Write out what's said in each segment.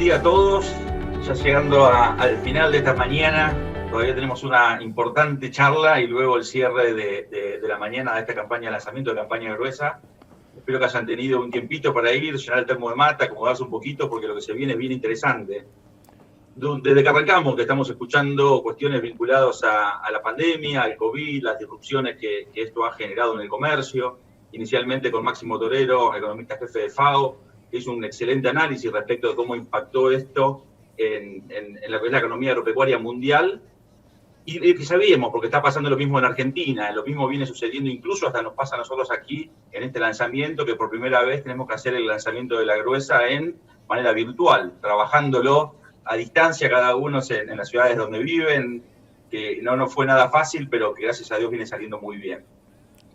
día a todos. Ya llegando al final de esta mañana, todavía tenemos una importante charla y luego el cierre de la mañana de esta campaña de lanzamiento de campaña gruesa. Espero que hayan tenido un tiempito para ir, llenar el termo de mate, acomodarse un poquito, porque lo que se viene es bien interesante. Desde que arrancamos, que estamos escuchando cuestiones vinculadas a la pandemia, al COVID, las disrupciones que esto ha generado en el comercio, inicialmente con Máximo Torero, economista jefe de FAO, que hizo un excelente análisis respecto de cómo impactó esto en lo que es la economía agropecuaria mundial, y que sabíamos, porque está pasando lo mismo en Argentina, lo mismo viene sucediendo, incluso hasta nos pasa a nosotros aquí, en este lanzamiento, que por primera vez tenemos que hacer el lanzamiento de la gruesa en manera virtual, trabajándolo a distancia cada uno en las ciudades donde viven, que no nos fue nada fácil, pero que gracias a Dios viene saliendo muy bien.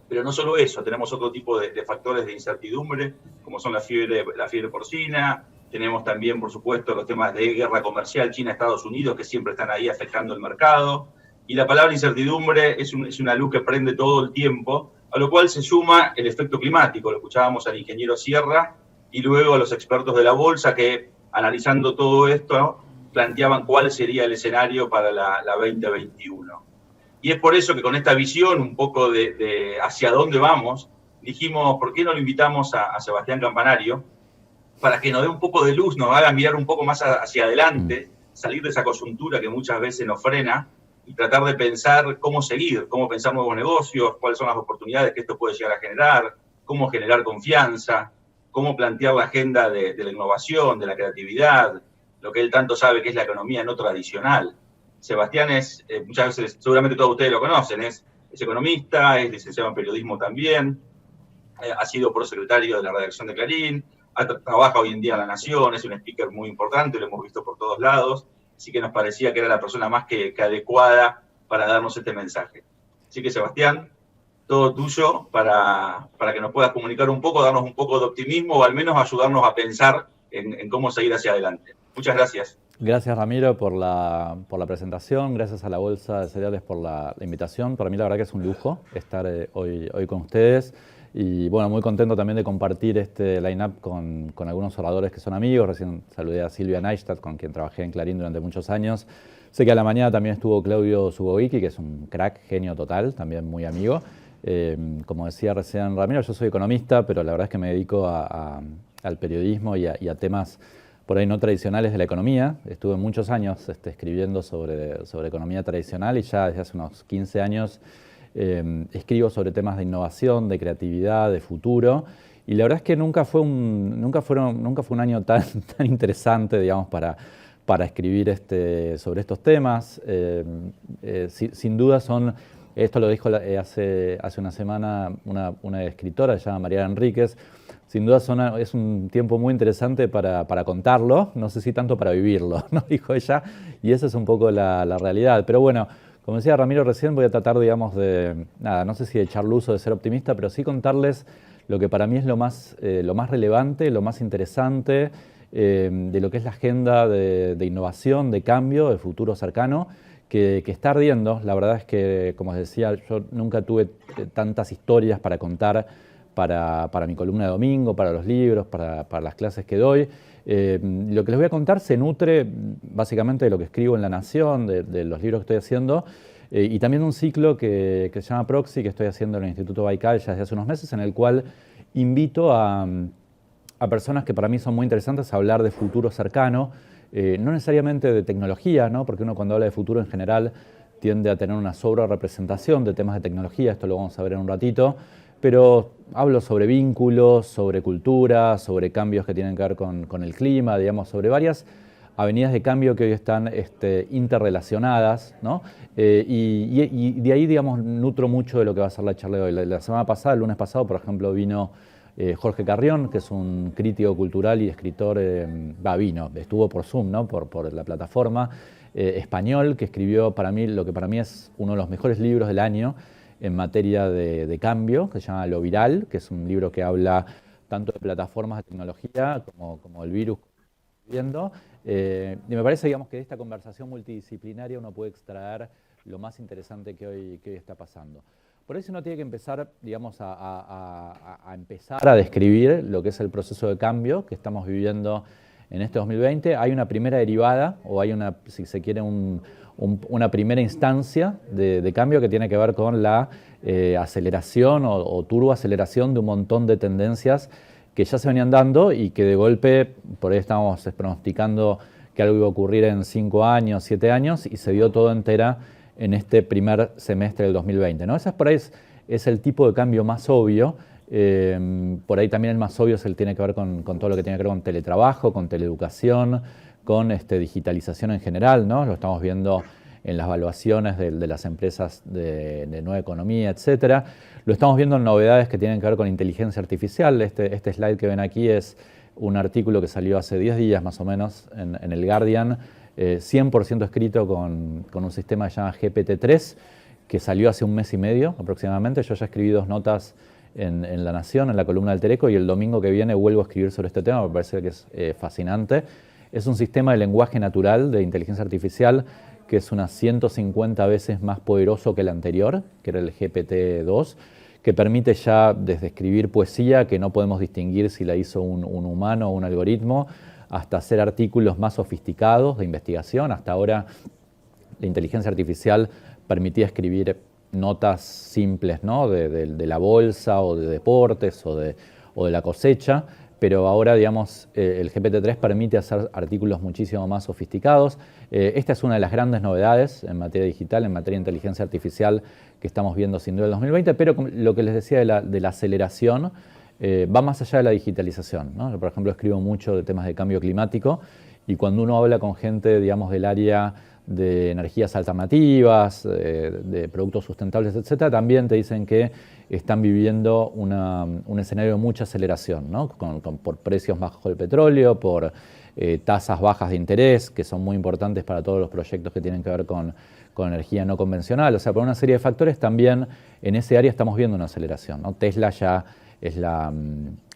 Pero no solo eso, tenemos otro tipo de factores de incertidumbre, como son la fiebre porcina, tenemos también, por supuesto, los temas de guerra comercial China-Estados Unidos, que siempre están ahí afectando el mercado. Y la palabra incertidumbre es una luz que prende todo el tiempo, a lo cual se suma el efecto climático. Lo escuchábamos al ingeniero Sierra y luego a los expertos de la bolsa que, analizando todo esto, ¿no?, planteaban cuál sería el escenario para la 2021. Y es por eso que con esta visión un poco de hacia dónde vamos, dijimos, ¿por qué no lo invitamos a Sebastián Campanario? Para que nos dé un poco de luz, nos haga mirar un poco más hacia adelante, salir de esa coyuntura que muchas veces nos frena y tratar de pensar cómo seguir, cómo pensar nuevos negocios, cuáles son las oportunidades que esto puede llegar a generar, cómo generar confianza, cómo plantear la agenda de la innovación, de la creatividad, lo que él tanto sabe que es la economía no tradicional. Sebastián es, muchas veces, seguramente todos ustedes lo conocen, es economista, es licenciado en periodismo también, ha sido prosecretario de la redacción de Clarín, trabaja hoy en día en La Nación, es un speaker muy importante, lo hemos visto por todos lados, así que nos parecía que era la persona más que adecuada para darnos este mensaje. Así que, Sebastián, todo tuyo para que nos puedas comunicar un poco, darnos un poco de optimismo o al menos ayudarnos a pensar en cómo seguir hacia adelante. Muchas gracias. Gracias, Ramiro, por la presentación, gracias a la Bolsa de Cereales por la invitación. Para mí la verdad que es un lujo estar hoy con ustedes. Y bueno, muy contento también de compartir este line-up con algunos oradores que son amigos. Recién saludé a Silvia Neistat, con quien trabajé en Clarín durante muchos años. Sé que a la mañana también estuvo Claudio Zubovici, que es un crack, genio total, también muy amigo. Como decía recién Ramiro, yo soy economista, pero la verdad es que me dedico al periodismo y a temas por ahí no tradicionales de la economía. Estuve muchos años escribiendo sobre economía tradicional y ya desde hace unos 15 años escribo sobre temas de innovación, de creatividad, de futuro. Y la verdad es que nunca fue un año tan interesante, digamos, para escribir sobre estos temas. Sin duda esto lo dijo hace una semana una escritora, se llama Mariana Enríquez. Sin duda es un tiempo muy interesante para contarlo, no sé si tanto para vivirlo, ¿no?, dijo ella, y esa es un poco la realidad. Pero bueno, como decía Ramiro recién, voy a tratar, digamos, no sé si de echar luz o de ser optimista, pero sí contarles lo que para mí es lo más relevante, lo más interesante de lo que es la agenda de innovación, de cambio, de futuro cercano, que está ardiendo. La verdad es que, como les decía, yo nunca tuve tantas historias para contar para mi columna de domingo, para los libros, para las clases que doy. Lo que les voy a contar se nutre básicamente de lo que escribo en La Nación, de los libros que estoy haciendo, y también de un ciclo que se llama Proxy, que estoy haciendo en el Instituto Baikal ya desde hace unos meses, en el cual invito a personas que para mí son muy interesantes a hablar de futuro cercano, no necesariamente de tecnología, ¿no?, porque uno cuando habla de futuro en general tiende a tener una sobrerepresentación de temas de tecnología, esto lo vamos a ver en un ratito, pero hablo sobre vínculos, sobre cultura, sobre cambios que tienen que ver con el clima, digamos, sobre varias avenidas de cambio que hoy están interrelacionadas, ¿no? Y de ahí, digamos, nutro mucho de lo que va a ser la charla de hoy. La semana pasada, el lunes pasado, por ejemplo, vino Jorge Carrión, que es un crítico cultural y escritor, estuvo por Zoom, ¿no?, por la plataforma, español, que escribió para mí lo que para mí es uno de los mejores libros del año en materia de cambio, que se llama Lo Viral, que es un libro que habla tanto de plataformas de tecnología como el virus que estamos viviendo. Y me parece, digamos, que de esta conversación multidisciplinaria uno puede extraer lo más interesante que hoy está pasando. Por eso uno tiene que empezar, digamos, a empezar a describir lo que es el proceso de cambio que estamos viviendo en este 2020, hay una primera derivada, o hay una, si se quiere, una primera instancia de cambio que tiene que ver con la aceleración o turboaceleración de un montón de tendencias que ya se venían dando y que de golpe, por ahí estábamos pronosticando que algo iba a ocurrir en 5 años, 7 años, y se dio todo entera en este primer semestre del 2020, ¿no? Ese por ahí es el tipo de cambio más obvio. Por ahí también el más obvio tiene que ver con todo lo que tiene que ver con teletrabajo, con teleeducación, con digitalización en general, ¿no? Lo estamos viendo en las evaluaciones de las empresas de nueva economía, etcétera. Lo estamos viendo en novedades que tienen que ver con inteligencia artificial. Este slide que ven aquí es un artículo que salió hace 10 días más o menos en el Guardian, 100% escrito con un sistema que se llama GPT-3, que salió hace un mes y medio aproximadamente. Yo ya escribí 2 notas en La Nación, en la columna del Tereco, y el domingo que viene vuelvo a escribir sobre este tema, me parece que es fascinante. Es un sistema de lenguaje natural de inteligencia artificial que es unas 150 veces más poderoso que el anterior, que era el GPT-2, que permite ya desde escribir poesía, que no podemos distinguir si la hizo un humano o un algoritmo, hasta hacer artículos más sofisticados de investigación. Hasta ahora la inteligencia artificial permitía escribir notas simples, ¿no? de la bolsa o de deportes o de la cosecha, pero ahora, digamos, el GPT-3 permite hacer artículos muchísimo más sofisticados. Esta es una de las grandes novedades en materia digital, en materia de inteligencia artificial que estamos viendo sin duda en el 2020, pero lo que les decía de la aceleración va más allá de la digitalización, ¿no? Yo, por ejemplo, escribo mucho de temas de cambio climático y cuando uno habla con gente, digamos, del área de energías alternativas, de productos sustentables, etcétera, también te dicen que están viviendo un escenario de mucha aceleración, ¿no? Por precios bajos del petróleo, por tasas bajas de interés, que son muy importantes para todos los proyectos que tienen que ver con energía no convencional. O sea, por una serie de factores también en ese área estamos viendo una aceleración, ¿no? Tesla ya es la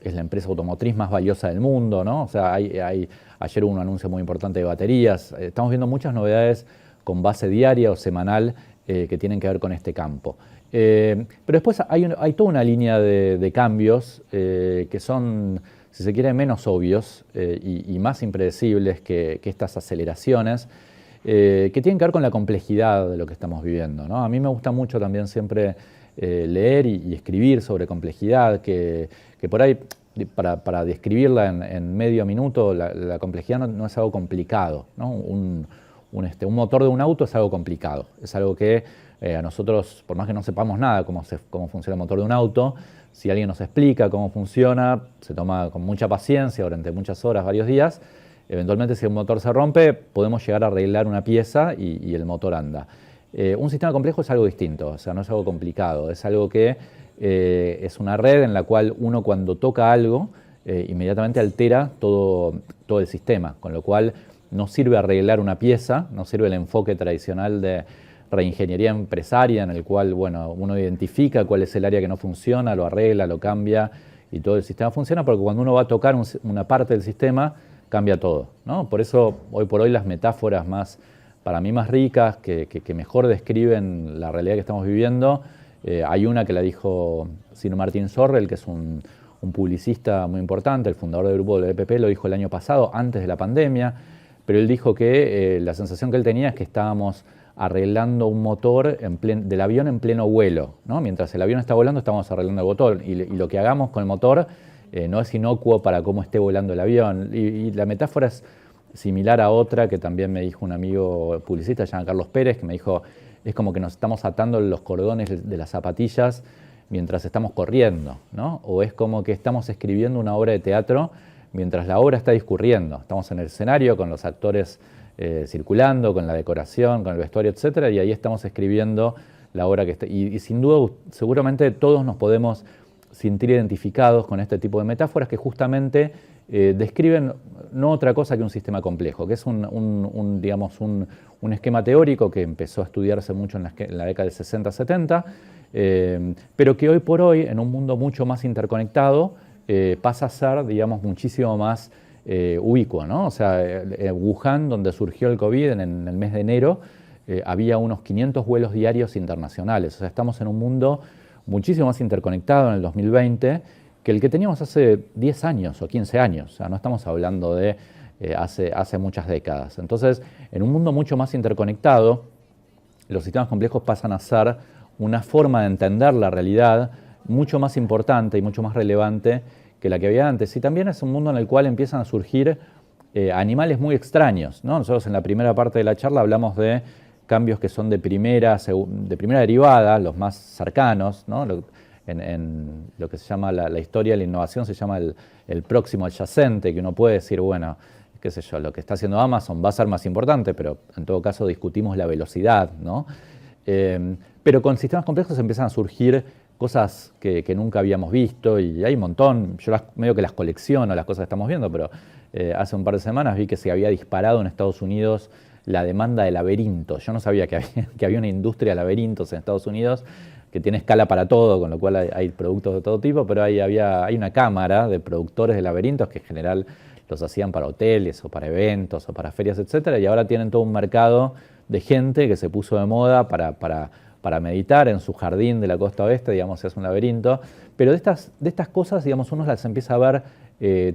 empresa automotriz más valiosa del mundo, ¿no? O sea, ayer hubo un anuncio muy importante de baterías. Estamos viendo muchas novedades con base diaria o semanal que tienen que ver con este campo. Pero después hay toda una línea de cambios que son, si se quiere, menos obvios y más impredecibles que estas aceleraciones, que tienen que ver con la complejidad de lo que estamos viviendo, ¿no? A mí me gusta mucho también siempre leer y escribir sobre complejidad, que por ahí, para describirla en medio minuto, la complejidad no es algo complicado, ¿no? Un motor de un auto es algo complicado, es algo que a nosotros, por más que no sepamos nada cómo funciona el motor de un auto, si alguien nos explica cómo funciona, se toma con mucha paciencia durante muchas horas, varios días, eventualmente si el motor se rompe, podemos llegar a arreglar una pieza y el motor anda. Un sistema complejo es algo distinto, o sea, no es algo complicado, es algo que es una red en la cual uno cuando toca algo, inmediatamente altera todo el sistema, con lo cual no sirve arreglar una pieza, no sirve el enfoque tradicional de reingeniería empresaria en el cual, bueno, uno identifica cuál es el área que no funciona, lo arregla, lo cambia y todo el sistema funciona, porque cuando uno va a tocar una parte del sistema, cambia todo, ¿no? Por eso, hoy por hoy, las metáforas para mí más ricas, que mejor describen la realidad que estamos viviendo, hay una que la dijo Sino Martín Sorrell, que es un publicista muy importante, el fundador del grupo del EPP, lo dijo el año pasado, antes de la pandemia, pero él dijo que la sensación que él tenía es que estábamos arreglando un motor del avión en pleno vuelo, ¿no? Mientras el avión está volando, estamos arreglando el motor, y lo que hagamos con el motor no es inocuo para cómo esté volando el avión. Y la metáfora es similar a otra que también me dijo un amigo publicista, se llama Carlos Pérez, que me dijo, es como que nos estamos atando los cordones de las zapatillas mientras estamos corriendo, ¿no? O es como que estamos escribiendo una obra de teatro mientras la obra está discurriendo. Estamos en el escenario con los actores circulando, con la decoración, con el vestuario, etcétera, y ahí estamos escribiendo la obra que está. Y sin duda, seguramente todos nos podemos sentir identificados con este tipo de metáforas que justamente describen no otra cosa que un sistema complejo, que es digamos, un esquema teórico que empezó a estudiarse mucho en la década del 60-70, pero que hoy por hoy, en un mundo mucho más interconectado, pasa a ser, digamos, muchísimo más ubicuo, ¿no? O sea, Wuhan, donde surgió el COVID en el mes de enero, había unos 500 vuelos diarios internacionales. O sea, estamos en un mundo muchísimo más interconectado en el 2020 que el que teníamos hace 10 años o 15 años. O sea, no estamos hablando de hace muchas décadas. Entonces, en un mundo mucho más interconectado, los sistemas complejos pasan a ser una forma de entender la realidad mucho más importante y mucho más relevante que la que había antes. Y también es un mundo en el cual empiezan a surgir animales muy extraños, ¿no? Nosotros en la primera parte de la charla hablamos de cambios que son de primera derivada, los más cercanos, ¿no? En lo que se llama la historia de la innovación se llama el próximo adyacente, que uno puede decir, bueno, qué sé yo, lo que está haciendo Amazon va a ser más importante, pero en todo caso discutimos la velocidad, ¿no? Pero con sistemas complejos empiezan a surgir cosas que nunca habíamos visto y hay un montón. Yo medio que las colecciono, las cosas que estamos viendo, pero hace un par de semanas vi que se había disparado en Estados Unidos la demanda de laberintos. Yo no sabía que había una industria de laberintos en Estados Unidos que tiene escala para todo, con lo cual hay productos de todo tipo, pero hay una cámara de productores de laberintos que en general los hacían para hoteles o para eventos o para ferias, etcétera, y ahora tienen todo un mercado de gente que se puso de moda para meditar en su jardín de la costa oeste, digamos, es un laberinto. Pero de estas cosas, digamos, uno las empieza a ver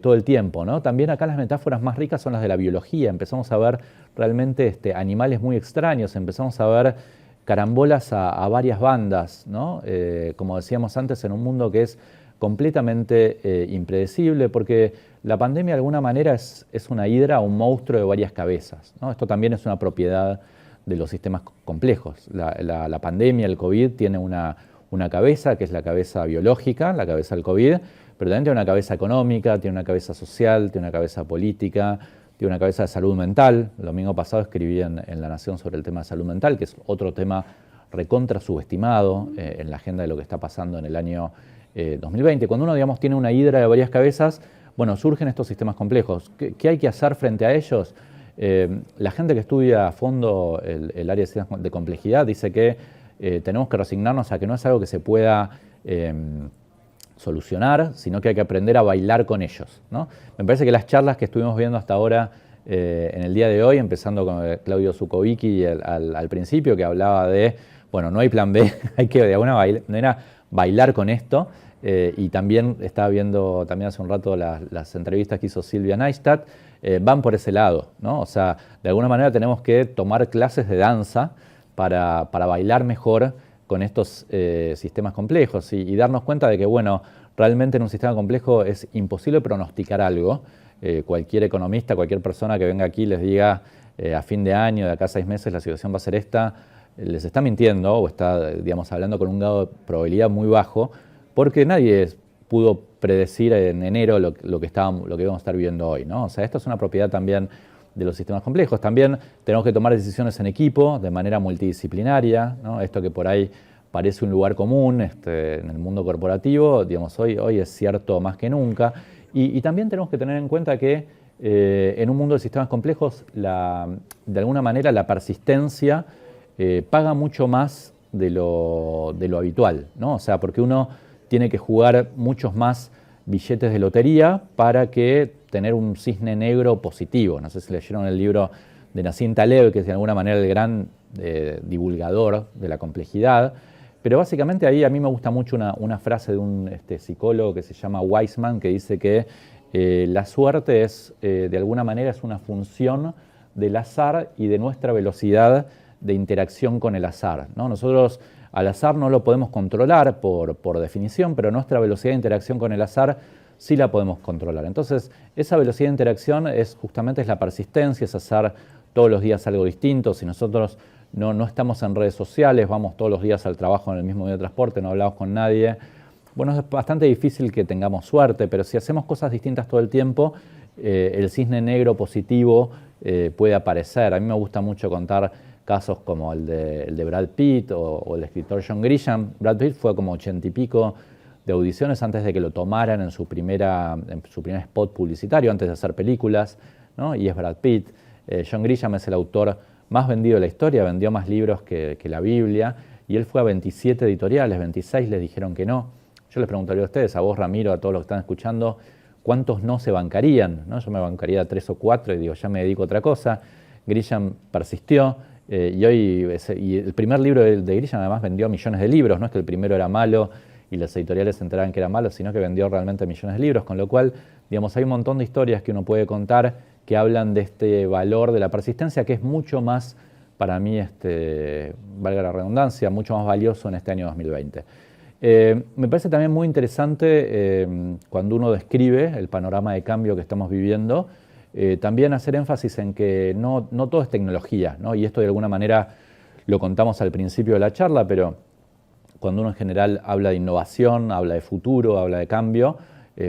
todo el tiempo, ¿no? También acá las metáforas más ricas son las de la biología. Empezamos a ver realmente animales muy extraños, empezamos a ver carambolas a varias bandas, ¿no? Como decíamos antes, en un mundo que es completamente impredecible, porque la pandemia de alguna manera es una hidra, un monstruo de varias cabezas, ¿no? Esto también es una propiedad de los sistemas complejos. La pandemia, el COVID, tiene una cabeza, que es la cabeza biológica, la cabeza del COVID, pero también tiene una cabeza económica, tiene una cabeza social, tiene una cabeza política, tiene una cabeza de salud mental. El domingo pasado escribí en La Nación sobre el tema de salud mental, que es otro tema recontra subestimado en la agenda de lo que está pasando en el año 2020. Cuando uno, digamos, tiene una hidra de varias cabezas, bueno, surgen estos sistemas complejos. ¿Qué hay que hacer frente a ellos? La gente que estudia a fondo el área de complejidad dice que tenemos que resignarnos a que no es algo que se pueda solucionar, sino que hay que aprender a bailar con ellos, ¿no? Me parece que las charlas que estuvimos viendo hasta ahora en el día de hoy, empezando con Claudio Zukovicki al principio, que hablaba de, bueno, no hay plan B, hay que de alguna manera bailar con esto. Y también estaba viendo también hace un rato las entrevistas que hizo Silvia Neistat, van por ese lado, ¿no? O sea, de alguna manera tenemos que tomar clases de danza para bailar mejor con estos sistemas complejos y darnos cuenta de que, bueno, realmente en un sistema complejo es imposible pronosticar algo. Cualquier economista, cualquier persona que venga aquí y les diga a fin de año, de acá a 6 meses, la situación va a ser esta, les está mintiendo o está, digamos, hablando con un grado de probabilidad muy bajo, porque nadie pudo predecir en enero lo que íbamos a estar viviendo hoy, ¿no? O sea, esto es una propiedad también de los sistemas complejos. También tenemos que tomar decisiones en equipo, de manera multidisciplinaria, ¿no? Esto que por ahí parece un lugar común en el mundo corporativo, digamos, hoy es cierto más que nunca. Y también tenemos que tener en cuenta que en un mundo de sistemas complejos, de alguna manera la persistencia paga mucho más de lo habitual, ¿no? O sea, porque uno tiene que jugar muchos más billetes de lotería para que tener un cisne negro positivo. No sé si leyeron el libro de Nassim Taleb, que es de alguna manera el gran divulgador de la complejidad, pero básicamente ahí a mí me gusta mucho una frase de un psicólogo que se llama Weissman, que dice que la suerte es, de alguna manera, es una función del azar y de nuestra velocidad de interacción con el azar, ¿no? Nosotros al azar no lo podemos controlar por definición, pero nuestra velocidad de interacción con el azar sí la podemos controlar. Entonces, esa velocidad de interacción justamente es la persistencia, es hacer todos los días algo distinto. Si nosotros no estamos en redes sociales, vamos todos los días al trabajo en el mismo medio de transporte, no hablamos con nadie, bueno, es bastante difícil que tengamos suerte, pero si hacemos cosas distintas todo el tiempo, el cisne negro positivo puede aparecer. A mí me gusta mucho contar casos como el de Brad Pitt o el escritor John Grisham. Brad Pitt fue como 80 y pico de audiciones antes de que lo tomaran en su primer spot publicitario, antes de hacer películas, ¿no? Y es Brad Pitt. John Grisham es el autor más vendido de la historia, vendió más libros que la Biblia, y él fue a 27 editoriales, 26 les dijeron que no. Yo les preguntaría a ustedes, a vos Ramiro, a todos los que están escuchando, ¿cuántos no se bancarían? ¿No? Yo me bancaría 3 o 4 y digo, ya me dedico a otra cosa. Grisham persistió. Y el primer libro de Grisham además vendió millones de libros, no es que el primero era malo y las editoriales se enteraban que era malo, sino que vendió realmente millones de libros, con lo cual, digamos, hay un montón de historias que uno puede contar que hablan de este valor de la persistencia, que es mucho más, para mí, valga la redundancia, mucho más valioso en este año 2020. Me parece también muy interesante cuando uno describe el panorama de cambio que estamos viviendo, también hacer énfasis en que no todo es tecnología, ¿no? Y esto de alguna manera lo contamos al principio de la charla, pero cuando uno en general habla de innovación, habla de futuro, habla de cambio,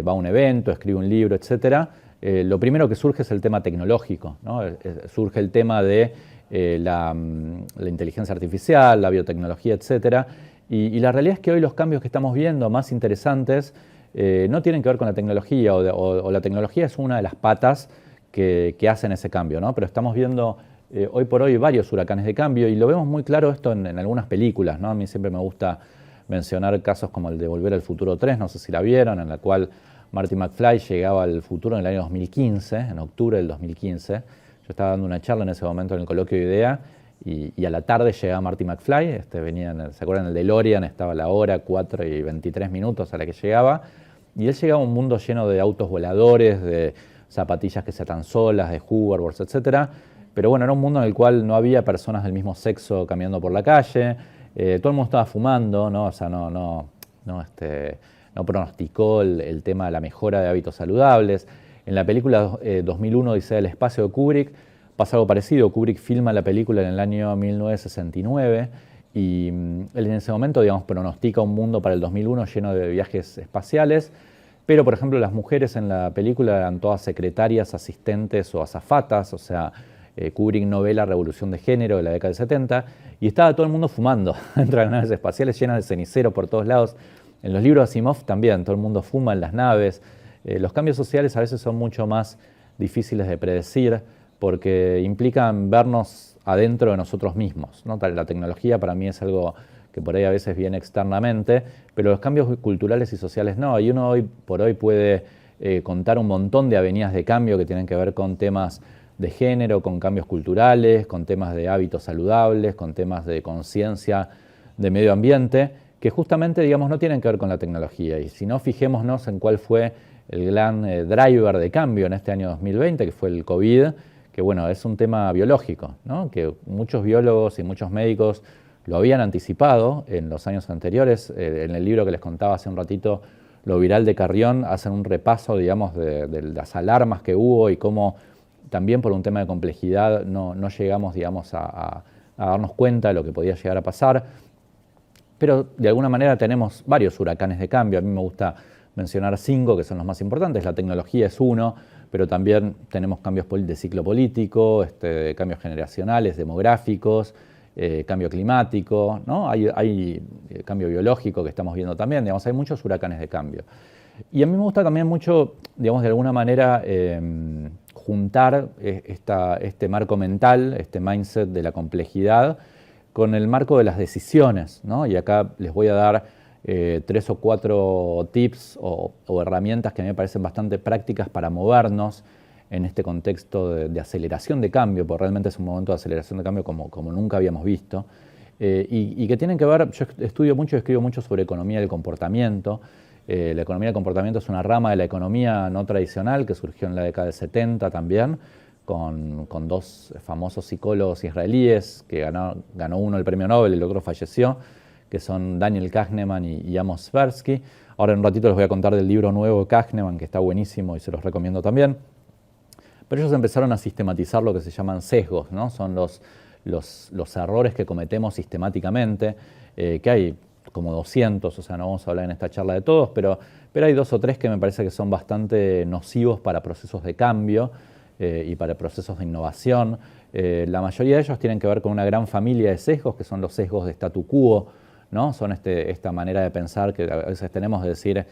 va a un evento, escribe un libro, etc., lo primero que surge es el tema tecnológico, ¿no? Surge el tema de la inteligencia artificial, la biotecnología, etc. Y la realidad es que hoy los cambios que estamos viendo más interesantes no tienen que ver con la tecnología, o la tecnología es una de las patas que hacen ese cambio, ¿no? Pero estamos viendo hoy por hoy varios huracanes de cambio y lo vemos muy claro esto en algunas películas, ¿no? A mí siempre me gusta mencionar casos como el de Volver al Futuro 3, no sé si la vieron, en la cual Marty McFly llegaba al futuro en el año 2015, en octubre del 2015. Yo estaba dando una charla en ese momento en el coloquio de IDEA y a la tarde llegaba Marty McFly, ¿se acuerdan? El DeLorean, estaba la hora 4:23 a la que llegaba, y él llegaba a un mundo lleno de autos voladores, de zapatillas que se atan solas, de hoverboards, etc. Pero bueno, era un mundo en el cual no había personas del mismo sexo caminando por la calle, todo el mundo estaba fumando, ¿no? O sea, no pronosticó el tema de la mejora de hábitos saludables. En la película 2001 Odisea del Espacio de Kubrick pasa algo parecido. Kubrick filma la película en el año 1969 y él en ese momento, digamos, pronostica un mundo para el 2001 lleno de viajes espaciales, pero por ejemplo las mujeres en la película eran todas secretarias, asistentes o azafatas, o sea, Kubrick no ve la revolución de género de la década del 70 y estaba todo el mundo fumando dentro de las naves espaciales llenas de cenicero por todos lados. En los libros de Asimov también, todo el mundo fuma en las naves. Los cambios sociales a veces son mucho más difíciles de predecir porque implican vernos adentro de nosotros mismos, ¿no? La tecnología para mí es algo que por ahí a veces viene externamente, pero los cambios culturales y sociales no. Y uno hoy por hoy puede contar un montón de avenidas de cambio que tienen que ver con temas de género, con cambios culturales, con temas de hábitos saludables, con temas de conciencia de medio ambiente, que justamente, digamos, no tienen que ver con la tecnología. Y si no, fijémonos en cuál fue el gran driver de cambio en este año 2020, que fue el COVID, que bueno, es un tema biológico, ¿no? Que muchos biólogos y muchos médicos lo habían anticipado en los años anteriores. En el libro que les contaba hace un ratito, Lo viral de Carrión, hacen un repaso, digamos, de las alarmas que hubo y cómo también por un tema de complejidad no llegamos, digamos, a darnos cuenta de lo que podía llegar a pasar. Pero de alguna manera tenemos varios huracanes de cambio. A mí me gusta mencionar 5 que son los más importantes. La tecnología es uno, pero también tenemos cambios de ciclo político, cambios generacionales, demográficos, cambio climático, ¿no? Hay cambio biológico que estamos viendo también. Digamos, hay muchos huracanes de cambio. Y a mí me gusta también mucho, digamos, de alguna manera juntar este marco mental, este mindset de la complejidad, con el marco de las decisiones, ¿no? Y acá les voy a dar 3 o 4 tips o herramientas que a mí me parecen bastante prácticas para movernos en este contexto de aceleración de cambio, porque realmente es un momento de aceleración de cambio como nunca habíamos visto, y que tienen que ver, yo estudio mucho y escribo mucho sobre economía del comportamiento. La economía del comportamiento es una rama de la economía no tradicional que surgió en la década del 70 también, con 2 famosos psicólogos israelíes, que ganó uno el premio Nobel y el otro falleció, que son Daniel Kahneman y Amos Tversky. Ahora en un ratito les voy a contar del libro nuevo de Kahneman, que está buenísimo y se los recomiendo también. Pero ellos empezaron a sistematizar lo que se llaman sesgos, ¿no? Son los errores que cometemos sistemáticamente, que hay como 200, o sea, no vamos a hablar en esta charla de todos, pero hay 2 o 3 que me parece que son bastante nocivos para procesos de cambio y para procesos de innovación. La mayoría de ellos tienen que ver con una gran familia de sesgos, que son los sesgos de statu quo, ¿no? Son esta manera de pensar que a veces tenemos de decir,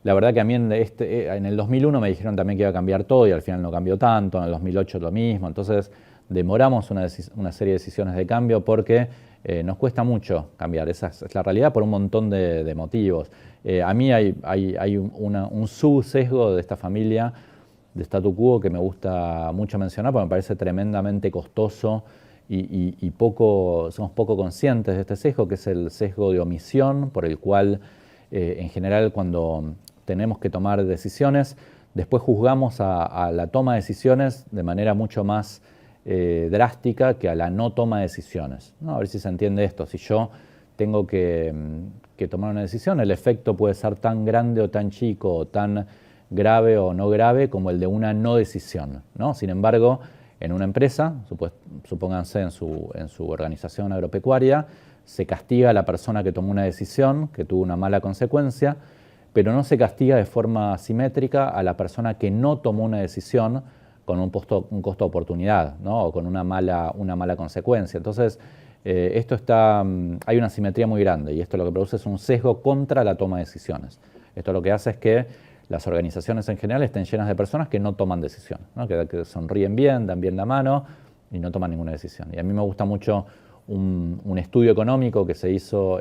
la verdad que a mí en el 2001 me dijeron también que iba a cambiar todo y al final no cambió tanto, en el 2008 lo mismo, entonces demoramos una serie de decisiones de cambio porque nos cuesta mucho cambiar, esa es la realidad por un montón de motivos. A mí hay un subsesgo de esta familia de statu quo que me gusta mucho mencionar porque me parece tremendamente costoso y somos poco conscientes de este sesgo, que es el sesgo de omisión, por el cual en general cuando tenemos que tomar decisiones, después juzgamos a la toma de decisiones de manera mucho más drástica que a la no toma de decisiones, ¿no? A ver si se entiende esto. Si yo tengo que tomar una decisión, el efecto puede ser tan grande o tan chico, o tan grave o no grave como el de una no decisión, ¿no? Sin embargo, en una empresa, supónganse en su organización agropecuaria, se castiga a la persona que tomó una decisión, que tuvo una mala consecuencia, pero no se castiga de forma simétrica a la persona que no tomó una decisión con un costo de oportunidad, ¿no? O con una mala consecuencia. Entonces, hay una simetría muy grande y esto lo que produce es un sesgo contra la toma de decisiones. Esto lo que hace es que las organizaciones en general estén llenas de personas que no toman decisiones, ¿no? Que sonríen bien, dan bien la mano y no toman ninguna decisión. Y a mí me gusta mucho un estudio económico que se hizo,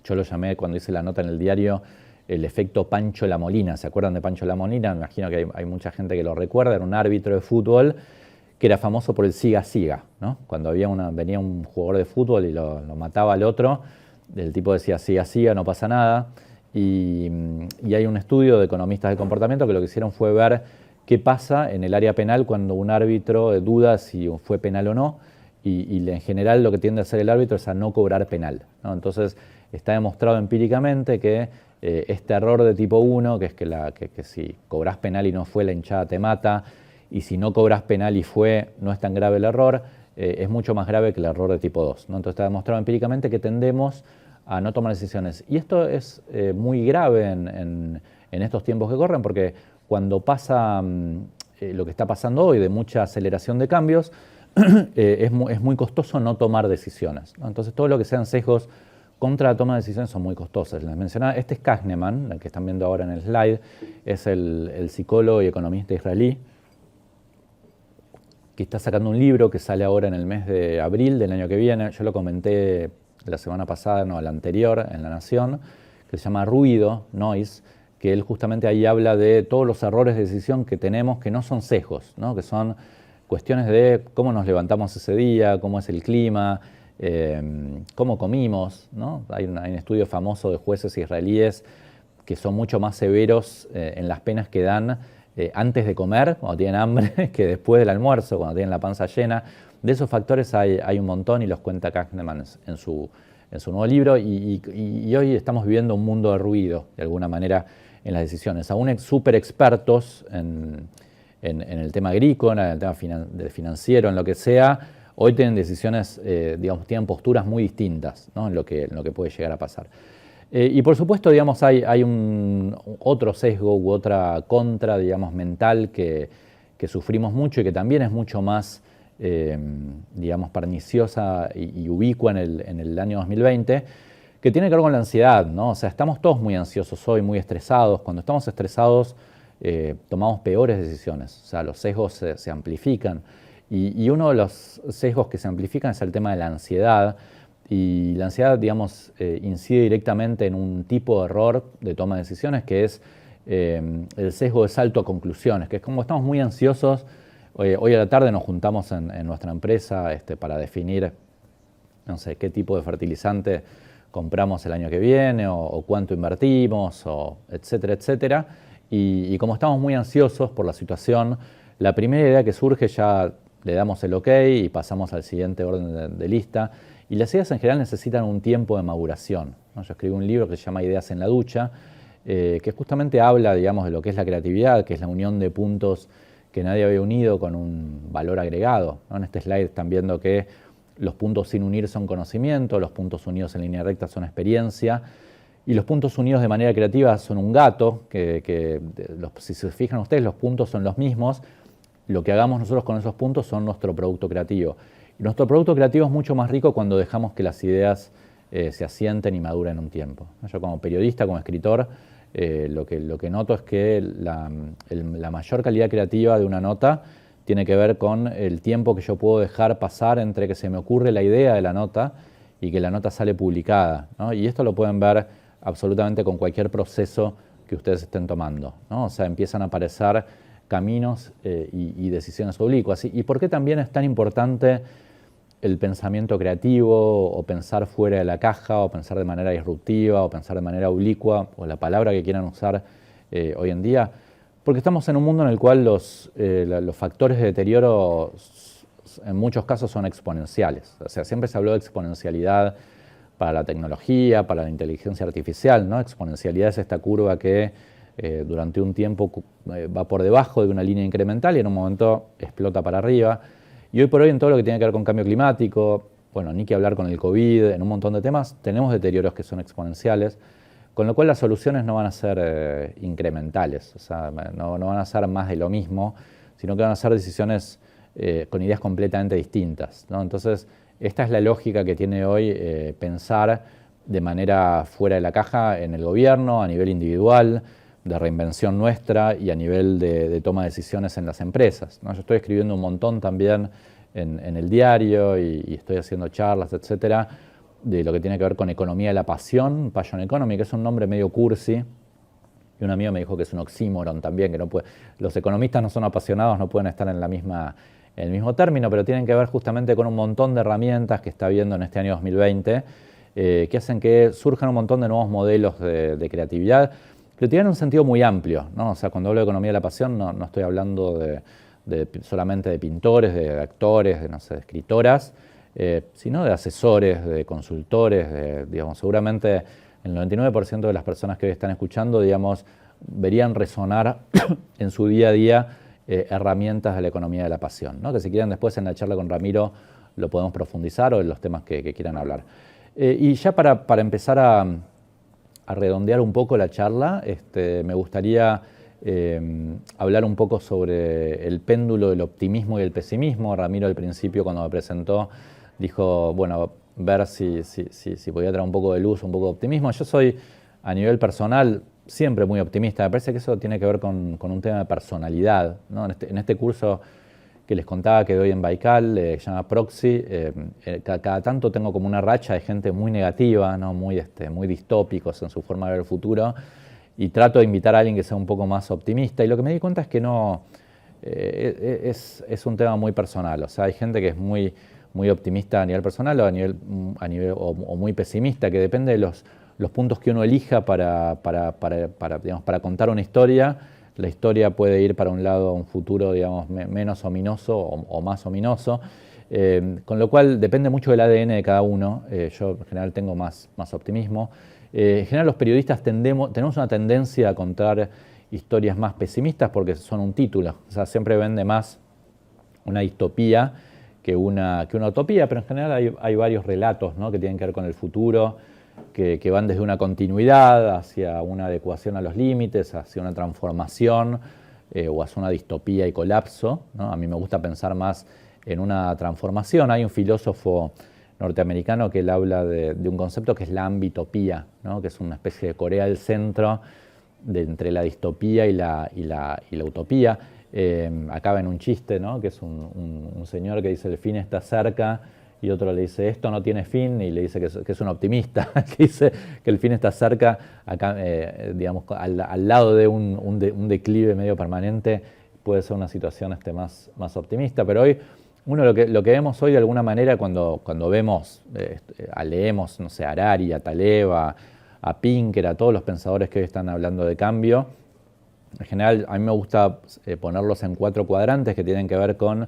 yo lo llamé cuando hice la nota en el diario, el efecto Pancho Lamolina. ¿Se acuerdan de Pancho Lamolina? Me imagino que hay mucha gente que lo recuerda. Era un árbitro de fútbol que era famoso por el siga-siga, ¿no? Cuando venía un jugador de fútbol y lo mataba al otro, el tipo decía siga-siga, no pasa nada. Y hay un estudio de economistas del comportamiento que lo que hicieron fue ver qué pasa en el área penal cuando un árbitro duda si fue penal o no, y en general lo que tiende a hacer el árbitro es a no cobrar penal, ¿no? Entonces está demostrado empíricamente que este error de tipo 1, que es que si cobrás penal y no fue, la hinchada te mata, y si no cobras penal y fue, no es tan grave el error, es mucho más grave que el error de tipo 2, ¿no? Entonces está demostrado empíricamente que tendemos a no tomar decisiones. Y esto es muy grave en estos tiempos que corren, porque cuando pasa lo que está pasando hoy de mucha aceleración de cambios, es muy costoso no tomar decisiones, ¿no? Entonces todo lo que sean sesgos contra la toma de decisiones son muy costosas. Les mencionaba, este es Kahneman, el que están viendo ahora en el slide, es el psicólogo y economista israelí, que está sacando un libro que sale ahora en el mes de abril del año que viene. Yo lo comenté la semana pasada, no, la anterior, en La Nación, que se llama Ruido, Noise, que él justamente ahí habla de todos los errores de decisión que tenemos, que no son sesgos, ¿no? Que son cuestiones de cómo nos levantamos ese día, cómo es el clima, cómo comimos, ¿no? Hay un estudio famoso de jueces israelíes que son mucho más severos en las penas que dan antes de comer, cuando tienen hambre, que después del almuerzo, cuando tienen la panza llena. De esos factores hay un montón y los cuenta Kahneman en su nuevo libro, y hoy estamos viviendo un mundo de ruido, de alguna manera, en las decisiones. Aún súper expertos en el tema agrícola, en el tema financiero, en lo que sea, hoy tienen decisiones, tienen posturas muy distintas, ¿no? en lo que puede llegar a pasar. Y por supuesto, hay otro sesgo u otra contra, mental que sufrimos mucho y que también es mucho más, perniciosa y ubicua en el año 2020, que tiene que ver con la ansiedad, ¿no? O sea, estamos todos muy ansiosos hoy, muy estresados. Cuando estamos estresados, tomamos peores decisiones. O sea, los sesgos se amplifican. Y uno de los sesgos que se amplifican es el tema de la ansiedad. Y la ansiedad, incide directamente en un tipo de error de toma de decisiones, que es el sesgo de salto a conclusiones, que es como estamos muy ansiosos. Hoy a la tarde nos juntamos en nuestra empresa para definir, no sé, qué tipo de fertilizante compramos el año que viene, o cuánto invertimos, etcétera, etcétera. Y como estamos muy ansiosos por la situación, la primera idea que surge ya le damos el ok y pasamos al siguiente orden de lista. Y las ideas en general necesitan un tiempo de maduración, ¿no? Yo escribí un libro que se llama Ideas en la ducha, que justamente habla, de lo que es la creatividad, que es la unión de puntos que nadie había unido con un valor agregado, ¿no? En este slide están viendo que los puntos sin unir son conocimiento, los puntos unidos en línea recta son experiencia, y los puntos unidos de manera creativa son un gato, si se fijan ustedes, los puntos son los mismos. Lo que hagamos nosotros con esos puntos son nuestro producto creativo. Y nuestro producto creativo es mucho más rico cuando dejamos que las ideas se asienten y maduren un tiempo. Yo como periodista, como escritor, lo que noto es que la mayor calidad creativa de una nota tiene que ver con el tiempo que yo puedo dejar pasar entre que se me ocurre la idea de la nota y que la nota sale publicada, ¿no? Y esto lo pueden ver absolutamente con cualquier proceso que ustedes estén tomando, ¿no? O sea, empiezan a aparecer caminos y decisiones oblicuas. ¿Y por qué también es tan importante el pensamiento creativo, o pensar fuera de la caja, o pensar de manera disruptiva, o pensar de manera oblicua, o la palabra que quieran usar hoy en día, porque estamos en un mundo en el cual los factores de deterioro en muchos casos son exponenciales. O sea, siempre se habló de exponencialidad para la tecnología, para la inteligencia artificial, ¿no? Exponencialidad es esta curva que durante un tiempo va por debajo de una línea incremental y en un momento explota para arriba. Y hoy por hoy en todo lo que tiene que ver con cambio climático, bueno, ni que hablar con el COVID, en un montón de temas, tenemos deterioros que son exponenciales, con lo cual las soluciones no van a ser incrementales, o sea, no van a ser más de lo mismo, sino que van a ser decisiones con ideas completamente distintas, ¿no? Entonces, esta es la lógica que tiene hoy pensar de manera fuera de la caja en el gobierno, a nivel individual, de reinvención nuestra y a nivel de toma de decisiones en las empresas, ¿no? Yo estoy escribiendo un montón también en el diario y estoy haciendo charlas, etcétera, de lo que tiene que ver con economía de la pasión, Passion Economy, que es un nombre medio cursi. Y un amigo me dijo que es un oxímoron también, que no puede, los economistas no son apasionados, no pueden estar en el mismo término, pero tienen que ver justamente con un montón de herramientas que está habiendo en este año 2020, que hacen que surjan un montón de nuevos modelos de creatividad, que tienen un sentido muy amplio, ¿no? O sea, cuando hablo de economía de la pasión no estoy hablando solamente de pintores, de actores, de, no sé, de escritoras, sino de asesores, de consultores, digamos, seguramente el 99% de las personas que hoy están escuchando, digamos, verían resonar en su día a día herramientas de la economía de la pasión, ¿no? Que si quieren después en la charla con Ramiro lo podemos profundizar o en los temas que quieran hablar. Y ya para empezar a redondear un poco la charla, me gustaría hablar un poco sobre el péndulo del optimismo y el pesimismo. Ramiro al principio cuando me presentó dijo, bueno, ver si podía traer un poco de luz, un poco de optimismo. Yo soy, a nivel personal, siempre muy optimista. Me parece que eso tiene que ver con un tema de personalidad, ¿no? En este curso que les contaba que doy en Baikal, se llama Proxy, cada tanto tengo como una racha de gente muy negativa, ¿no? muy distópicos en su forma de ver el futuro, y trato de invitar a alguien que sea un poco más optimista. Y lo que me di cuenta es que no, es un tema muy personal. O sea, hay gente que es muy optimista a nivel personal o muy pesimista, que depende de los puntos que uno elija para contar una historia. La historia puede ir para un lado a un futuro, digamos, menos ominoso o más ominoso, con lo cual depende mucho del ADN de cada uno. Yo en general tengo más optimismo. En general los periodistas tenemos una tendencia a contar historias más pesimistas porque son un título, o sea, siempre vende más una distopía que una utopía, pero en general hay varios relatos, ¿no? Que tienen que ver con el futuro, que van desde una continuidad hacia una adecuación a los límites, hacia una transformación o hacia una distopía y colapso, ¿no? A mí me gusta pensar más en una transformación. Hay un filósofo norteamericano que él habla de un concepto que es la ambitopía, ¿no? Que es una especie de Corea del centro entre la distopía y la utopía. Acaba en un chiste, ¿no? Que es un señor que dice el fin está cerca y otro le dice esto no tiene fin y le dice que es un optimista, que dice que el fin está cerca, acá, digamos, al lado de un declive medio permanente puede ser una situación más optimista, pero hoy lo que vemos hoy de alguna manera cuando vemos, leemos, no sé, a Harari, a Taleb, a Pinker, a todos los pensadores que hoy están hablando de cambio. En general, a mí me gusta ponerlos en 4 cuadrantes que tienen que ver con,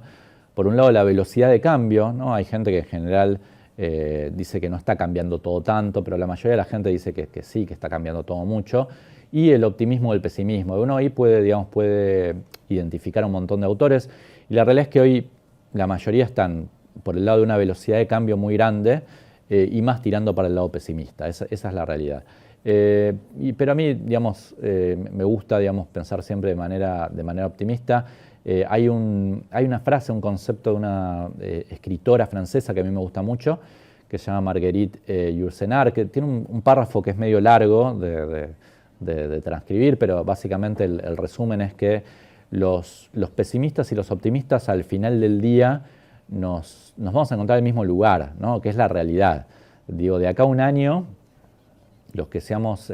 por un lado, la velocidad de cambio, ¿no? Hay gente que en general dice que no está cambiando todo tanto, pero la mayoría de la gente dice que sí, que está cambiando todo mucho. Y el optimismo o el pesimismo. Uno ahí puede identificar un montón de autores. Y la realidad es que hoy la mayoría están por el lado de una velocidad de cambio muy grande y más tirando para el lado pesimista. Esa es la realidad. Pero a mí, digamos, me gusta, digamos, pensar siempre de manera optimista. Hay una frase, un concepto de una escritora francesa que a mí me gusta mucho, que se llama Marguerite Yourcenar, que tiene un párrafo que es medio largo de transcribir, pero básicamente el resumen es que los pesimistas y los optimistas al final del día nos vamos a encontrar en el mismo lugar, ¿no? Que es la realidad. Digo, de acá a un año, los que seamos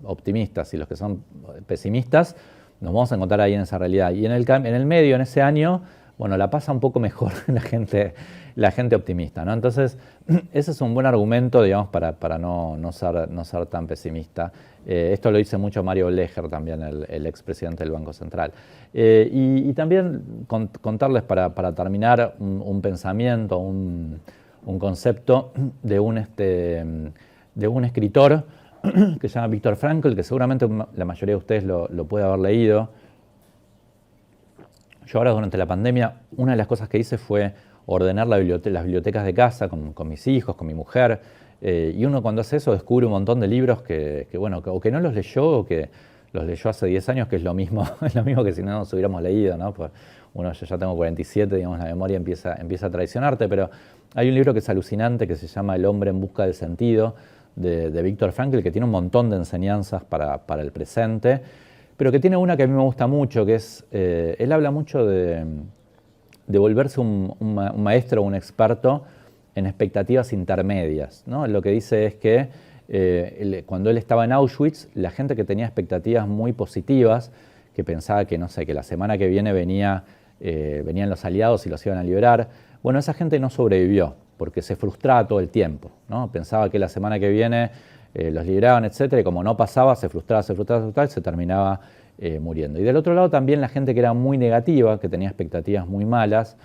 optimistas y los que son pesimistas, nos vamos a encontrar ahí en esa realidad. Y en el medio, en ese año, bueno, la pasa un poco mejor la gente optimista, ¿no? Entonces, ese es un buen argumento, digamos, para no ser tan pesimista. Esto lo dice mucho Mario Leger también, el expresidente del Banco Central. Y también contarles para terminar un pensamiento, un concepto de un escritor que se llama Viktor Frankl, que seguramente la mayoría de ustedes lo puede haber leído. Yo ahora durante la pandemia, una de las cosas que hice fue ordenar las bibliotecas de casa con mis hijos, con mi mujer, y uno cuando hace eso descubre un montón de libros que o que no los leyó o que los leyó hace 10 años, que es lo mismo que si no nos hubiéramos leído, ¿no? Pues yo ya tengo 47, digamos, la memoria empieza a traicionarte, pero hay un libro que es alucinante que se llama El hombre en busca del sentido, de Viktor Frankl, que tiene un montón de enseñanzas para el presente, pero que tiene una que a mí me gusta mucho, que es, él habla mucho de volverse un maestro o un experto en expectativas intermedias, ¿no? Lo que dice es que cuando él estaba en Auschwitz, la gente que tenía expectativas muy positivas, que pensaba que, no sé, que la semana que viene venían los aliados y los iban a liberar, bueno, esa gente no sobrevivió, porque se frustraba todo el tiempo, ¿no? Pensaba que la semana que viene los liberaban, etcétera, y como no pasaba, se frustraba, y se terminaba muriendo. Y del otro lado también la gente que era muy negativa, que tenía expectativas muy malas,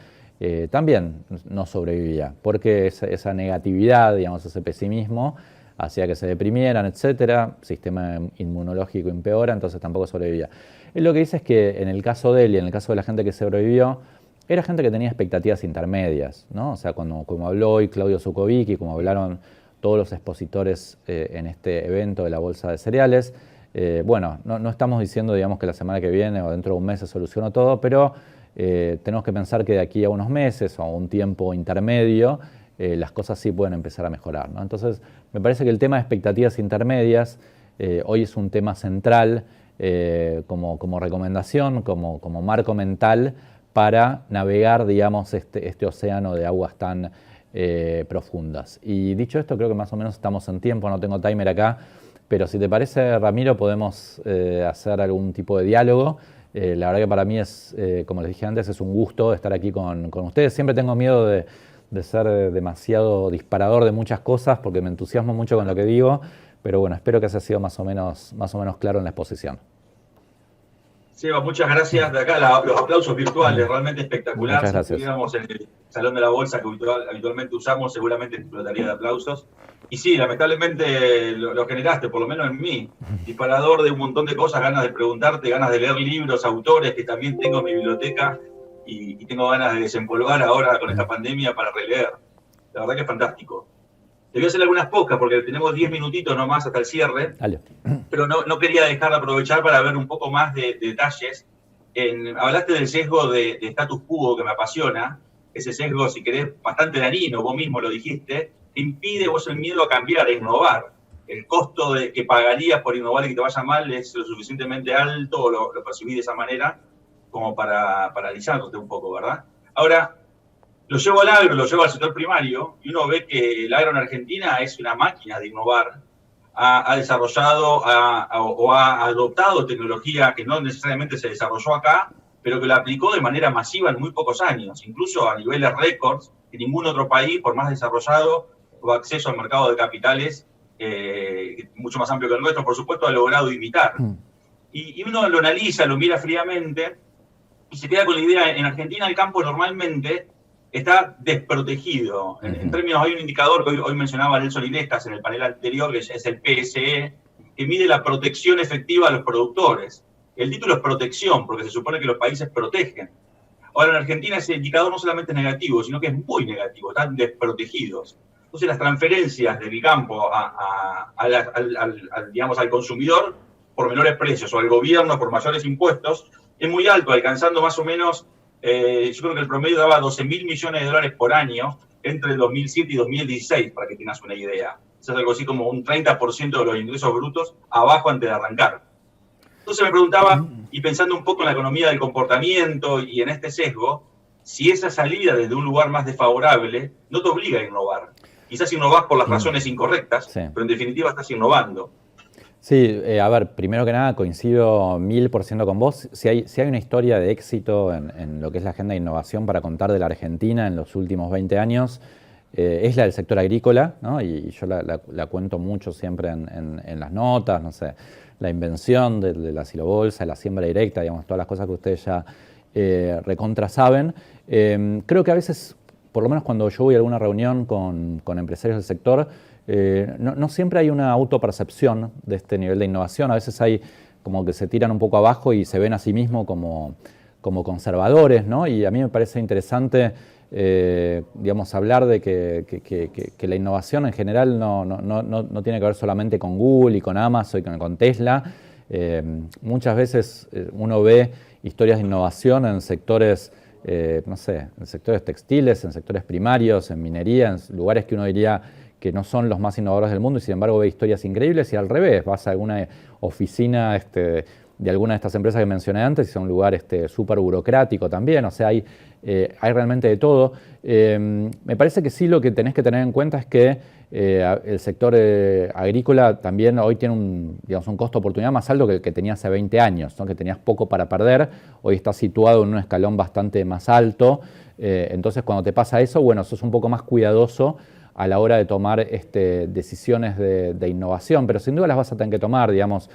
también no sobrevivía, porque esa negatividad, digamos, ese pesimismo, hacía que se deprimieran, etcétera, sistema inmunológico empeora, entonces tampoco sobrevivía. Él lo que dice es que en el caso de él y en el caso de la gente que sobrevivió, era gente que tenía expectativas intermedias, ¿no? O sea, como habló hoy Claudio Zukovicki, como hablaron todos los expositores en este evento de la Bolsa de Cereales, no estamos diciendo, digamos, que la semana que viene o dentro de un mes se solucionó todo, pero tenemos que pensar que de aquí a unos meses o a un tiempo intermedio, las cosas sí pueden empezar a mejorar, ¿no? Entonces, me parece que el tema de expectativas intermedias hoy es un tema central como recomendación, como marco mental para navegar, digamos, este océano de aguas tan profundas. Y dicho esto, creo que más o menos estamos en tiempo, no tengo timer acá, pero si te parece, Ramiro, podemos hacer algún tipo de diálogo. La verdad que para mí es, como les dije antes, es un gusto estar aquí con ustedes. Siempre tengo miedo de ser demasiado disparador de muchas cosas porque me entusiasmo mucho con lo que digo, pero bueno, espero que haya sido más o menos claro en la exposición. Seba, muchas gracias. De acá los aplausos virtuales, realmente espectacular. Muchas gracias. Si estuviéramos en el Salón de la Bolsa que habitualmente usamos, seguramente explotaría de aplausos. Y sí, lamentablemente lo generaste, por lo menos en mí. Disparador de un montón de cosas, ganas de preguntarte, ganas de leer libros, autores que también tengo en mi biblioteca y tengo ganas de desempolvar ahora con esta pandemia para releer. La verdad que es fantástico. Te voy a hacer algunas pocas porque tenemos 10 minutitos nomás hasta el cierre. Dale. Pero no quería dejar de aprovechar para ver un poco más de detalles. Hablaste del sesgo de status quo que me apasiona. Ese sesgo, si querés, bastante dañino, vos mismo lo dijiste, te impide vos el miedo a cambiar, a innovar. El costo que pagarías por innovar y que te vaya mal es lo suficientemente alto, o lo percibís de esa manera, como para paralizarte un poco, ¿verdad? Ahora, lo llevo al agro, lo llevo al sector primario, y uno ve que el agro en Argentina es una máquina de innovar. Ha desarrollado o ha adoptado tecnología que no necesariamente se desarrolló acá, pero que la aplicó de manera masiva en muy pocos años, incluso a niveles récords, que ningún otro país, por más desarrollado, o acceso al mercado de capitales mucho más amplio que el nuestro, por supuesto, ha logrado imitar. Y uno lo analiza, lo mira fríamente, y se queda con la idea, en Argentina el campo normalmente está desprotegido. En términos, hay un indicador que hoy mencionaba Nelson Inescas en el panel anterior, que es el PSE, que mide la protección efectiva a los productores. El título es protección, porque se supone que los países protegen. Ahora, en Argentina ese indicador no solamente es negativo, sino que es muy negativo, están desprotegidos. Entonces, las transferencias del campo digamos, al consumidor por menores precios o al gobierno por mayores impuestos es muy alto, alcanzando más o menos, yo creo que el promedio daba 12.000 millones de dólares por año entre el 2007 y 2016, para que tengas una idea. Eso es algo así como un 30% de los ingresos brutos abajo antes de arrancar. Entonces me preguntaba, y pensando un poco en la economía del comportamiento y en este sesgo, si esa salida desde un lugar más desfavorable no te obliga a innovar. Quizás innovás por las razones incorrectas, sí, pero en definitiva estás innovando. Sí, a ver, primero que nada coincido 1000% con vos. Si hay una historia de éxito en lo que es la agenda de innovación para contar de la Argentina en los últimos 20 años, es la del sector agrícola, ¿no? Y yo la cuento mucho siempre en las notas, no sé, la invención de la silobolsa, la siembra directa, digamos, todas las cosas que ustedes ya recontra saben. Creo que a veces, por lo menos cuando yo voy a alguna reunión con empresarios del sector, no siempre hay una autopercepción de este nivel de innovación. A veces hay como que se tiran un poco abajo y se ven a sí mismos como conservadores, ¿no? Y a mí me parece interesante, digamos, hablar de que la innovación en general no tiene que ver solamente con Google y con Amazon y con Tesla. Muchas veces uno ve historias de innovación en sectores, no sé, en sectores textiles, en sectores primarios, en minería, en lugares que uno diría que no son los más innovadores del mundo y sin embargo ve historias increíbles, y al revés, vas a alguna oficina de alguna de estas empresas que mencioné antes y son un lugar súper burocrático también, o sea, hay realmente de todo. Me parece que sí, lo que tenés que tener en cuenta es que el sector agrícola también hoy tiene un costo de oportunidad más alto que el que tenía hace 20 años, ¿no? Que tenías poco para perder, hoy está situado en un escalón bastante más alto, entonces cuando te pasa eso, bueno, sos un poco más cuidadoso a la hora de tomar decisiones de innovación, pero sin duda las vas a tener que tomar, digamos,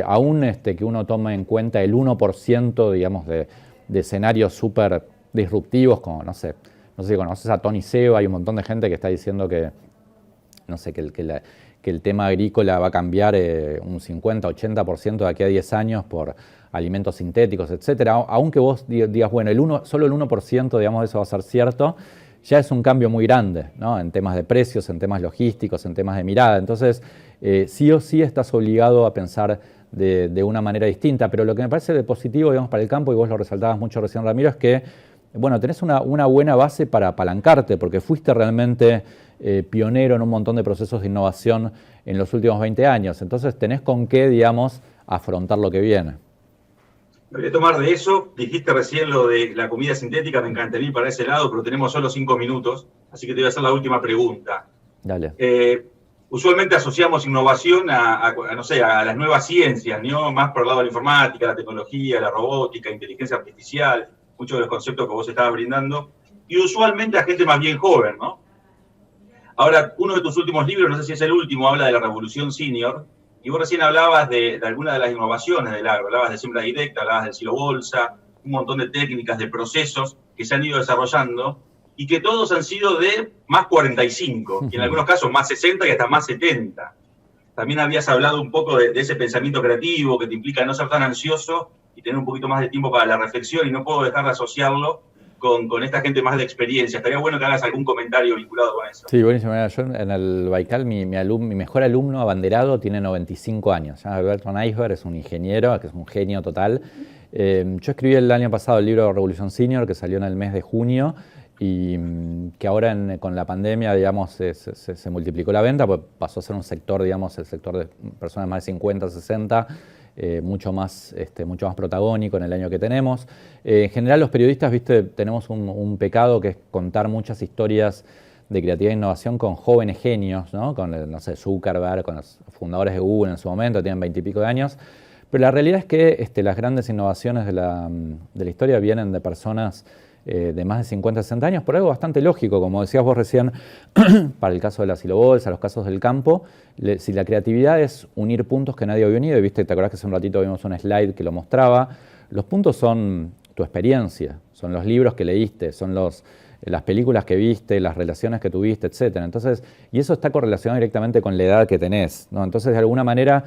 aún que uno tome en cuenta el 1%, digamos, de escenarios súper disruptivos, como, no sé si conoces a Tony Seba, hay un montón de gente que está diciendo que, no sé, que el tema agrícola va a cambiar un 50-80% de aquí a 10 años por alimentos sintéticos, etcétera. Aunque vos digas, bueno, solo el 1%, digamos, de eso va a ser cierto, ya es un cambio muy grande, ¿no? En temas de precios, en temas logísticos, en temas de mirada. Entonces, sí o sí estás obligado a pensar de una manera distinta. Pero lo que me parece de positivo, digamos, para el campo, y vos lo resaltabas mucho recién, Ramiro, es que, bueno, tenés una buena base para apalancarte, porque fuiste realmente pionero en un montón de procesos de innovación en los últimos 20 años. Entonces, tenés con qué, digamos, afrontar lo que viene. Me voy a tomar de eso. Dijiste recién lo de la comida sintética, me encantaría ir para ese lado, pero tenemos solo 5 minutos, así que te voy a hacer la última pregunta. Dale. Usualmente asociamos innovación no sé, a las nuevas ciencias, ¿no? Más por el lado de la informática, la tecnología, la robótica, inteligencia artificial, muchos de los conceptos que vos estabas brindando, y usualmente a gente más bien joven, ¿no? Ahora, uno de tus últimos libros, no sé si es el último, habla de la revolución senior, y vos recién hablabas de algunas de las innovaciones del agro, hablabas de siembra directa, hablabas del silo bolsa, un montón de técnicas, de procesos que se han ido desarrollando y que todos han sido de más 45, y en algunos casos más 60 y hasta más 70. También habías hablado un poco de ese pensamiento creativo que te implica no ser tan ansioso y tener un poquito más de tiempo para la reflexión, y no puedo dejar de asociarlo con esta gente más de experiencia. Estaría bueno que hagas algún comentario vinculado con eso. Sí, buenísimo. Yo en el Baikal, mi mejor alumno abanderado tiene 95 años. Alberto Neisberg es un ingeniero, que es un genio total. Yo escribí el año pasado el libro Revolución Senior, que salió en el mes de junio, y que ahora con la pandemia, digamos, se multiplicó la venta, pues pasó a ser un sector, digamos, el sector de personas más de 50, 60, mucho más protagónico en el año que tenemos. En general los periodistas, viste, tenemos un pecado que es contar muchas historias de creatividad e innovación con jóvenes genios, ¿no? Con, no sé, Zuckerberg, con los fundadores de Google en su momento, tienen 20 y pico de años. Pero la realidad es que las grandes innovaciones de la historia vienen de personas de más de 50, 60 años, por algo bastante lógico, como decías vos recién, para el caso de la silobolsa, los casos del campo, si la creatividad es unir puntos que nadie había unido, y viste, te acordás que hace un ratito vimos un slide que lo mostraba, los puntos son tu experiencia, son los libros que leíste, son las películas que viste, las relaciones que tuviste, etc. Entonces, y eso está correlacionado directamente con la edad que tenés, ¿no? Entonces, de alguna manera,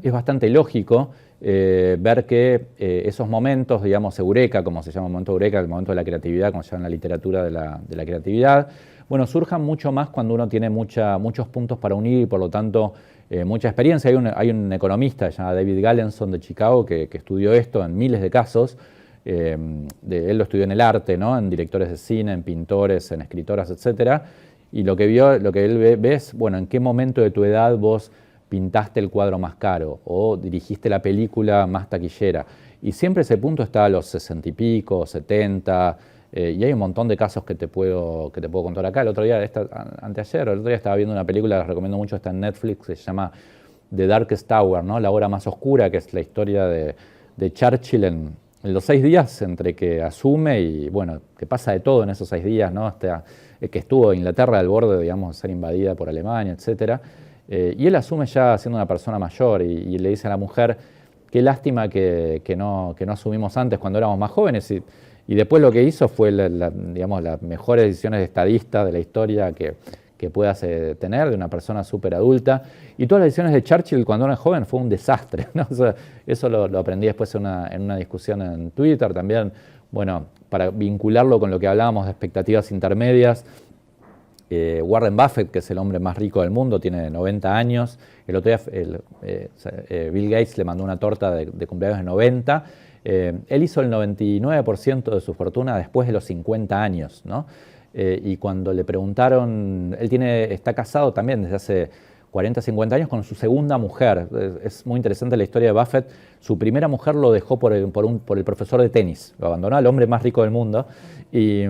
es bastante lógico ver que esos momentos, digamos, eureka, como se llama el momento eureka, el momento de la creatividad, como se llama en la literatura de la creatividad, bueno, surjan mucho más cuando uno tiene muchos puntos para unir y por lo tanto mucha experiencia. Hay un economista llamado David Gallenson de Chicago que estudió esto en miles de casos. Él lo estudió en el arte, ¿no? En directores de cine, en pintores, en escritoras, etcétera. Y lo que él ve es, bueno, en qué momento de tu edad vos pintaste el cuadro más caro o dirigiste la película más taquillera. Y siempre ese punto está a los 60 y pico, 70, y hay un montón de casos que te puedo contar acá. El otro día, anteayer, el otro día estaba viendo una película, les recomiendo mucho, está en Netflix, se llama The Darkest Hour, ¿no? La hora más oscura, que es la historia de Churchill en los 6 días entre que asume y, bueno, que pasa de todo en esos 6 días, ¿no? Hasta que estuvo Inglaterra al borde, digamos, de ser invadida por Alemania, etc. Y él asume ya siendo una persona mayor y le dice a la mujer, qué lástima que no asumimos antes cuando éramos más jóvenes. Y después lo que hizo fue, digamos, las mejores decisiones de estadista de la historia que puedas tener, de una persona súper adulta. Y todas las decisiones de Churchill cuando era joven fue un desastre, ¿no? O sea, eso lo aprendí después en una discusión en Twitter también, bueno, para vincularlo con lo que hablábamos de expectativas intermedias. Warren Buffett, que es el hombre más rico del mundo, tiene 90 años. El otro día Bill Gates le mandó una torta de cumpleaños de 90. Él hizo el 99% de su fortuna después de los 50 años, ¿no? Y cuando le preguntaron, él está casado también desde hace 40, 50 años con su segunda mujer. Es muy interesante la historia de Buffett. Su primera mujer lo dejó por el profesor de tenis. Lo abandonó al hombre más rico del mundo. Y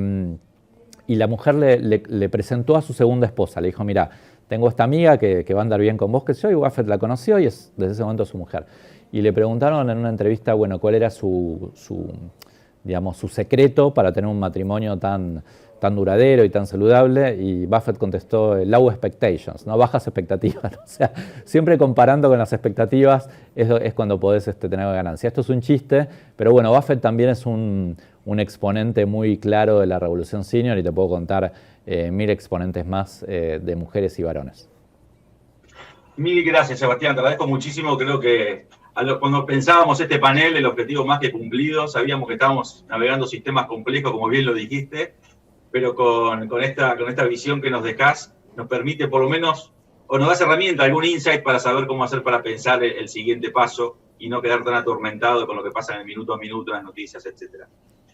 la mujer le presentó a su segunda esposa. Le dijo, mira, tengo esta amiga que va a andar bien con vos, que soy. Y Buffett la conoció y es desde ese momento su mujer. Y le preguntaron en una entrevista, bueno, cuál era su secreto para tener un matrimonio tan duradero y tan saludable, y Buffett contestó low expectations, ¿no? Bajas expectativas, ¿no? O sea, siempre comparando con las expectativas es cuando podés tener ganancia. Esto es un chiste, pero bueno, Buffett también es un exponente muy claro de la revolución senior y te puedo contar 1000 exponentes más de mujeres y varones. Mil gracias, Sebastián, te agradezco muchísimo. Creo que cuando pensábamos este panel, el objetivo más que cumplido, sabíamos que estábamos navegando sistemas complejos, como bien lo dijiste, pero con esta visión que nos dejás, nos permite por lo menos, o nos das herramienta, algún insight para saber cómo hacer para pensar el siguiente paso y no quedar tan atormentado con lo que pasa en el minuto a minuto, en las noticias, etc.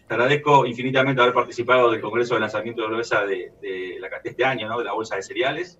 Te agradezco infinitamente haber participado del Congreso de Lanzamiento de Bolsa de este año, ¿no? De la Bolsa de Cereales.